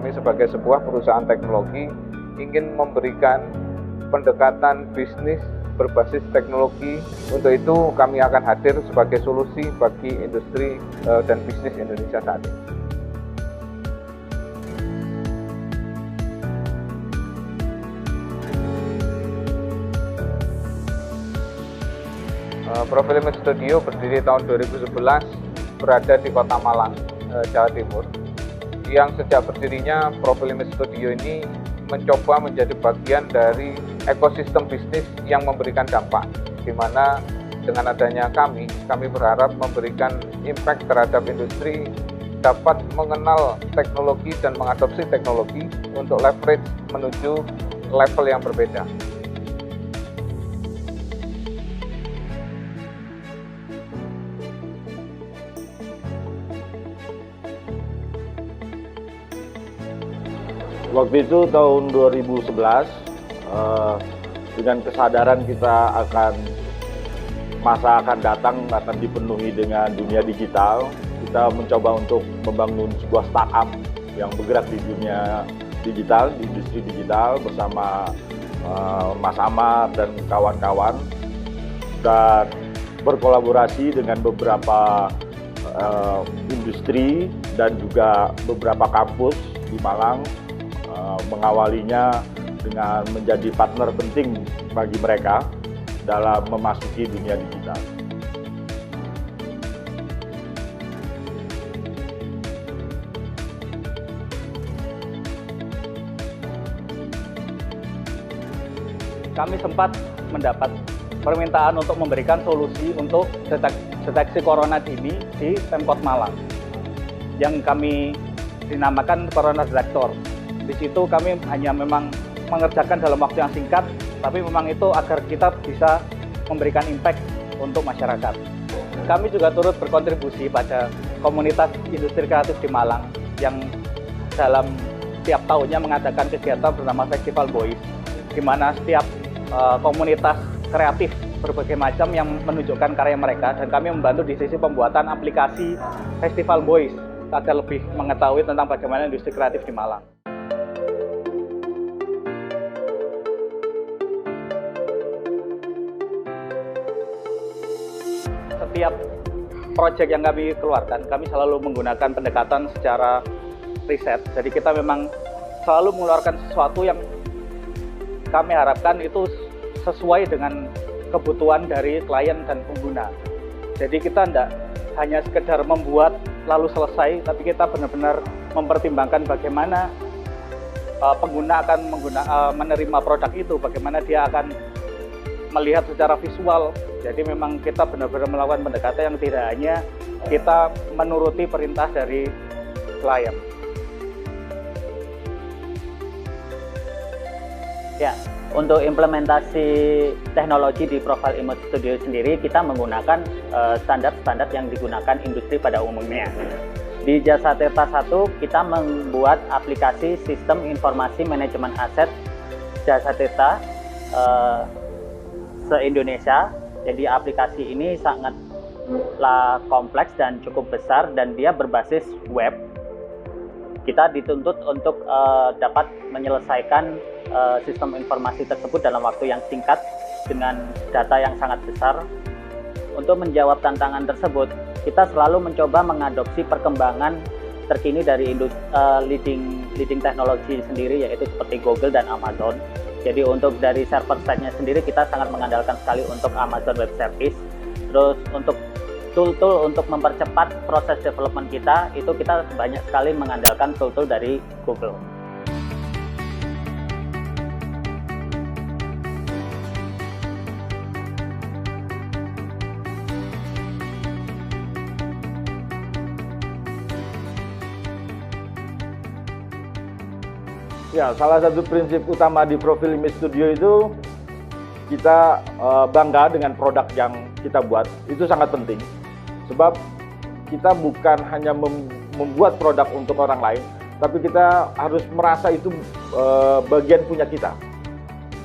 Kami sebagai sebuah perusahaan teknologi ingin memberikan pendekatan bisnis berbasis teknologi. Untuk itu kami akan hadir sebagai solusi bagi industri dan bisnis Indonesia saat ini. Profil Image Studio berdiri tahun 2011, berada di Kota Malang, Jawa Timur. Yang sejak berdirinya Profil Image Studio ini mencoba menjadi bagian dari ekosistem bisnis yang memberikan dampak, di mana dengan adanya kami berharap memberikan impact terhadap industri, dapat mengenal teknologi dan mengadopsi teknologi untuk leverage menuju level yang berbeda. Waktu itu tahun 2011, dengan kesadaran kita masa akan datang akan dipenuhi dengan dunia digital, kita mencoba untuk membangun sebuah startup yang bergerak di dunia digital, di industri digital bersama Mas Ahmad dan kawan-kawan, dan berkolaborasi dengan beberapa industri dan juga beberapa kampus di Malang. Mengawalinya dengan menjadi partner penting bagi mereka dalam memasuki dunia digital. Kami sempat mendapat permintaan untuk memberikan solusi untuk deteksi corona dini di Pemkot Malang yang kami dinamakan Corona Detector. Di situ kami hanya memang mengerjakan dalam waktu yang singkat, tapi memang itu agar kita bisa memberikan impact untuk masyarakat. Kami juga turut berkontribusi pada komunitas industri kreatif di Malang yang dalam setiap tahunnya mengadakan kegiatan bernama Festival Boys, di mana setiap komunitas kreatif berbagai macam yang menunjukkan karya mereka, dan kami membantu di sisi pembuatan aplikasi Festival Boys agar lebih mengetahui tentang bagaimana industri kreatif di Malang. Setiap proyek yang kami keluarkan, kami selalu menggunakan pendekatan secara riset. Jadi kita memang selalu mengeluarkan sesuatu yang kami harapkan itu sesuai dengan kebutuhan dari klien dan pengguna. Jadi kita tidak hanya sekedar membuat lalu selesai, tapi kita benar-benar mempertimbangkan bagaimana pengguna akan menerima produk itu, bagaimana dia akan melihat secara visual. Jadi memang kita benar-benar melakukan pendekatan yang tidak hanya kita menuruti perintah dari klien. Ya, untuk implementasi teknologi di Profile Image Studio sendiri, kita menggunakan standar-standar yang digunakan industri pada umumnya. Di Jasa Tirta 1, kita membuat aplikasi Sistem Informasi Manajemen Aset Jasa Tirta se-Indonesia. Jadi aplikasi ini sangatlah kompleks dan cukup besar, dan dia berbasis web. Kita dituntut untuk dapat menyelesaikan sistem informasi tersebut dalam waktu yang singkat dengan data yang sangat besar. Untuk menjawab tantangan tersebut, kita selalu mencoba mengadopsi perkembangan terkini dari leading teknologi sendiri, yaitu seperti Google dan Amazon. Jadi untuk dari server side-nya sendiri kita sangat mengandalkan sekali untuk Amazon Web Service. Terus untuk tool-tool untuk mempercepat proses development kita, itu kita banyak sekali mengandalkan tool-tool dari Google. Ya, salah satu prinsip utama di Profil Image Studio itu kita bangga dengan produk yang kita buat. Itu sangat penting, sebab kita bukan hanya membuat produk untuk orang lain, tapi kita harus merasa itu bagian punya kita.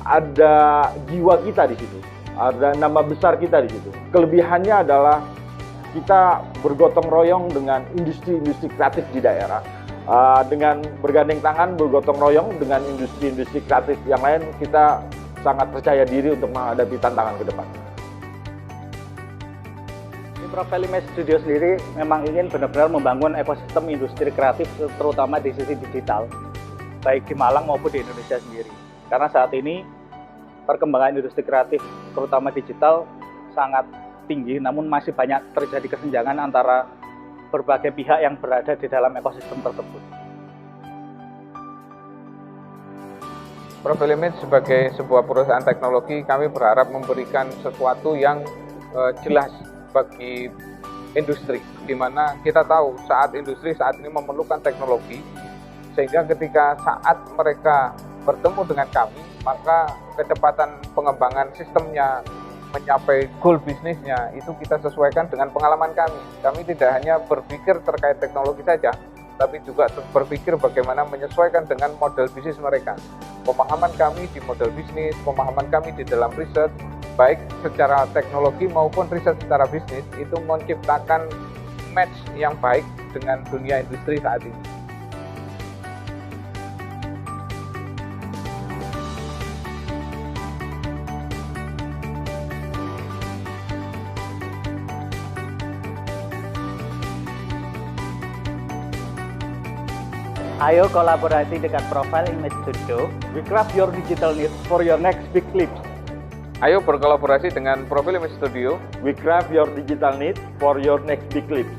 Ada jiwa kita di situ, ada nama besar kita di situ. Kelebihannya adalah kita bergotong royong dengan industri-industri kreatif di daerah, Dengan bergandeng tangan, bergotong royong dengan industri-industri kreatif yang lain, kita sangat percaya diri untuk menghadapi tantangan ke depan. Di Profile Image Studio sendiri memang ingin benar-benar membangun ekosistem industri kreatif, terutama di sisi digital, baik di Malang maupun di Indonesia sendiri. Karena saat ini perkembangan industri kreatif, terutama digital, sangat tinggi, namun masih banyak terjadi kesenjangan antara berbagai pihak yang berada di dalam ekosistem tersebut. Profile Image sebagai sebuah perusahaan teknologi, kami berharap memberikan sesuatu yang jelas bagi industri, di mana kita tahu saat industri saat ini memerlukan teknologi, sehingga ketika saat mereka bertemu dengan kami, maka kecepatan pengembangan sistemnya, mencapai goal bisnisnya itu kita sesuaikan dengan pengalaman kami. Kami tidak hanya berpikir terkait teknologi saja, tapi juga berpikir bagaimana menyesuaikan dengan model bisnis mereka. Pemahaman kami di model bisnis, pemahaman kami di dalam riset, baik secara teknologi maupun riset secara bisnis, itu menciptakan match yang baik dengan dunia industri saat ini. Ayo kolaborasi dengan Profile Image Studio. We craft your digital needs for your next big leaps. Ayo berkolaborasi dengan Profile Image Studio. We craft your digital needs for your next big leap.